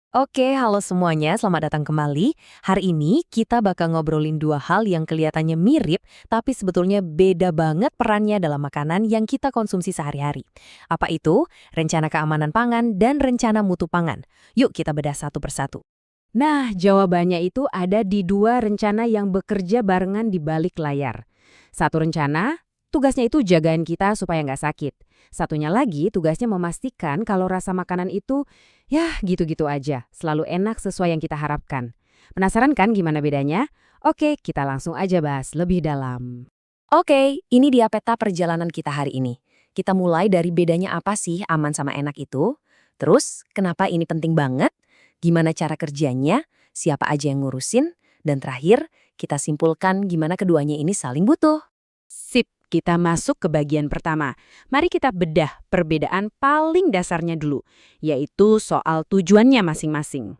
Oke, halo semuanya, selamat datang kembali. Hari ini kita bakal ngobrolin dua hal yang kelihatannya mirip, tapi sebetulnya beda banget perannya dalam makanan yang kita konsumsi sehari-hari. Apa itu? Rencana keamanan pangan dan rencana mutu pangan. Yuk kita bedah satu persatu. Nah, jawabannya itu ada di dua rencana yang bekerja barengan di balik layar. Satu rencana, tugasnya itu jagain kita supaya nggak sakit. Satunya lagi, tugasnya memastikan kalau rasa makanan itu, ya gitu-gitu aja, selalu enak sesuai yang kita harapkan. Penasaran kan gimana bedanya? Oke, kita langsung aja bahas lebih dalam. Oke, ini dia peta perjalanan kita hari ini. Kita mulai dari bedanya apa sih aman sama enak itu? Terus, kenapa ini penting banget? Gimana cara kerjanya? Siapa aja yang ngurusin? Dan terakhir, kita simpulkan gimana keduanya ini saling butuh. Sip, kita masuk ke bagian pertama. Mari kita bedah perbedaan paling dasarnya dulu, yaitu soal tujuannya masing-masing.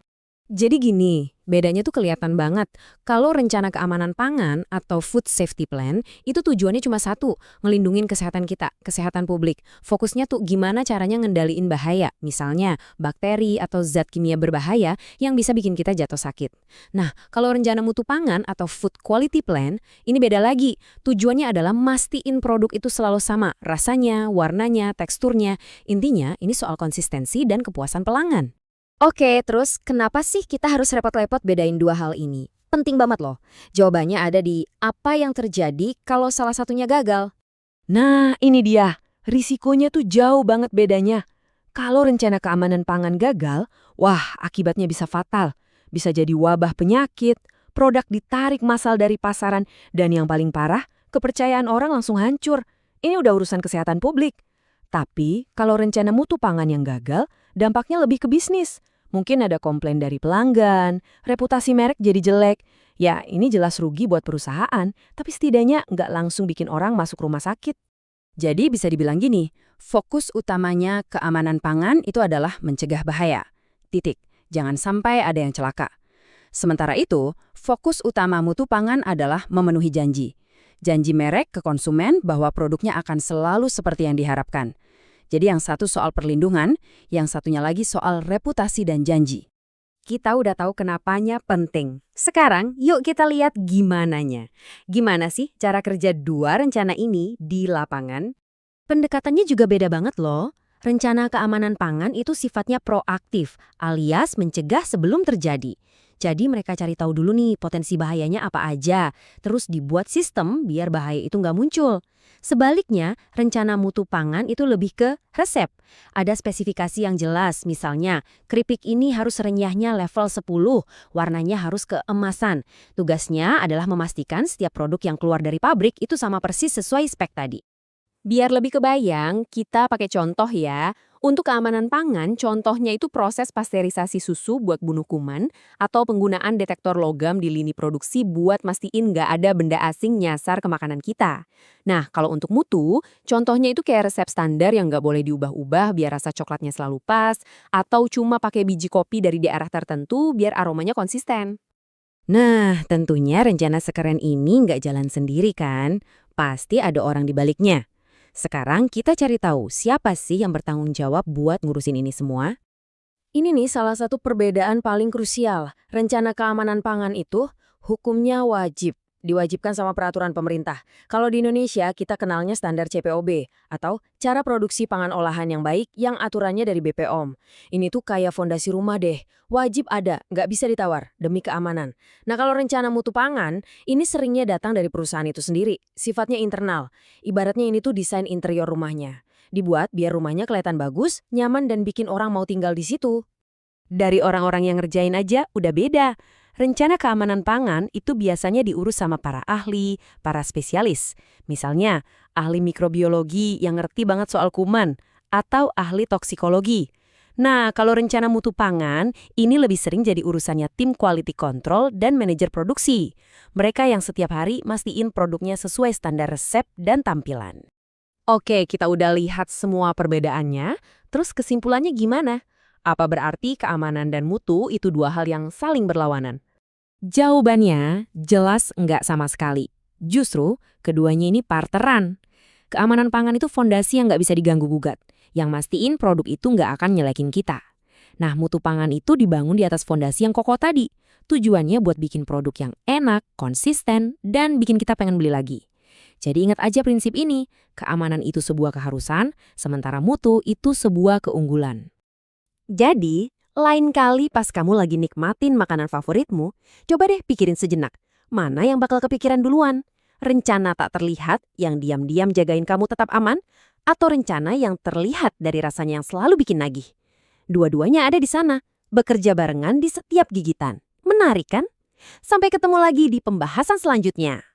Jadi gini, bedanya tuh kelihatan banget. Kalau rencana keamanan pangan atau food safety plan, itu tujuannya cuma satu, ngelindungin kesehatan kita, kesehatan publik. Fokusnya tuh gimana caranya ngendaliin bahaya, misalnya bakteri atau zat kimia berbahaya yang bisa bikin kita jatuh sakit. Nah, kalau rencana mutu pangan atau food quality plan, ini beda lagi. Tujuannya adalah mastiin produk itu selalu sama, rasanya, warnanya, teksturnya. Intinya, ini soal konsistensi dan kepuasan pelanggan. Oke, terus kenapa sih kita harus repot-repot bedain dua hal ini? Penting banget loh. Jawabannya ada di apa yang terjadi kalau salah satunya gagal. Nah, ini dia. Risikonya tuh jauh banget bedanya. Kalau rencana keamanan pangan gagal, wah akibatnya bisa fatal. Bisa jadi wabah penyakit, produk ditarik massal dari pasaran, dan yang paling parah, kepercayaan orang langsung hancur. Ini udah urusan kesehatan publik. Tapi, kalau rencana mutu pangan yang gagal, dampaknya lebih ke bisnis. Mungkin ada komplain dari pelanggan, reputasi merek jadi jelek. Ya, ini jelas rugi buat perusahaan, tapi setidaknya nggak langsung bikin orang masuk rumah sakit. Jadi bisa dibilang gini, fokus utamanya keamanan pangan itu adalah mencegah bahaya. Titik. Jangan sampai ada yang celaka. Sementara itu, fokus utama mutu pangan adalah memenuhi janji. Janji merek ke konsumen bahwa produknya akan selalu seperti yang diharapkan. Jadi yang satu soal perlindungan, yang satunya lagi soal reputasi dan janji. Kita udah tahu kenapanya penting. Sekarang, yuk kita lihat gimananya. Gimana sih cara kerja dua rencana ini di lapangan? Pendekatannya juga beda banget loh. Rencana keamanan pangan itu sifatnya proaktif, alias mencegah sebelum terjadi. Jadi mereka cari tahu dulu nih potensi bahayanya apa aja, terus dibuat sistem biar bahaya itu nggak muncul. Sebaliknya, rencana mutu pangan itu lebih ke resep. Ada spesifikasi yang jelas, misalnya keripik ini harus renyahnya level 10, warnanya harus keemasan. Tugasnya adalah memastikan setiap produk yang keluar dari pabrik itu sama persis sesuai spek tadi. Biar lebih kebayang, kita pakai contoh ya. Untuk keamanan pangan, contohnya itu proses pasteurisasi susu buat bunuh kuman atau penggunaan detektor logam di lini produksi buat mastiin nggak ada benda asing nyasar ke makanan kita. Nah, kalau untuk mutu, contohnya itu kayak resep standar yang nggak boleh diubah-ubah biar rasa coklatnya selalu pas, atau cuma pakai biji kopi dari daerah tertentu biar aromanya konsisten. Nah, tentunya rencana sekeren ini nggak jalan sendiri kan? Pasti ada orang di baliknya. Sekarang kita cari tahu siapa sih yang bertanggung jawab buat ngurusin ini semua. Ini nih salah satu perbedaan paling krusial. Rencana keamanan pangan itu hukumnya wajib. Diwajibkan sama peraturan pemerintah. Kalau di Indonesia kita kenalnya standar CPOB atau cara produksi pangan olahan yang baik yang aturannya dari BPOM. Ini tuh kayak fondasi rumah deh. Wajib ada, nggak bisa ditawar demi keamanan. Nah kalau rencana mutu pangan, ini seringnya datang dari perusahaan itu sendiri. Sifatnya internal. Ibaratnya ini tuh desain interior rumahnya. Dibuat biar rumahnya kelihatan bagus, nyaman dan bikin orang mau tinggal di situ. Dari orang-orang yang ngerjain aja udah beda. Rencana keamanan pangan itu biasanya diurus sama para ahli, para spesialis. Misalnya, ahli mikrobiologi yang ngerti banget soal kuman, atau ahli toksikologi. Nah, kalau rencana mutu pangan, ini lebih sering jadi urusannya tim quality control dan manajer produksi. Mereka yang setiap hari mastiin produknya sesuai standar resep dan tampilan. Oke, kita udah lihat semua perbedaannya, terus kesimpulannya gimana? Apa berarti keamanan dan mutu itu dua hal yang saling berlawanan? Jawabannya jelas enggak sama sekali. Justru, keduanya ini parteran. Keamanan pangan itu fondasi yang nggak bisa diganggu-gugat, yang mastiin produk itu nggak akan nyelekin kita. Nah, mutu pangan itu dibangun di atas fondasi yang kokoh tadi. Tujuannya buat bikin produk yang enak, konsisten, dan bikin kita pengen beli lagi. Jadi ingat aja prinsip ini, keamanan itu sebuah keharusan, sementara mutu itu sebuah keunggulan. Jadi, lain kali pas kamu lagi nikmatin makanan favoritmu, coba deh pikirin sejenak, mana yang bakal kepikiran duluan? Rencana tak terlihat yang diam-diam jagain kamu tetap aman, atau rencana yang terlihat dari rasanya yang selalu bikin nagih? Dua-duanya ada di sana, bekerja barengan di setiap gigitan. Menarik kan? Sampai ketemu lagi di pembahasan selanjutnya.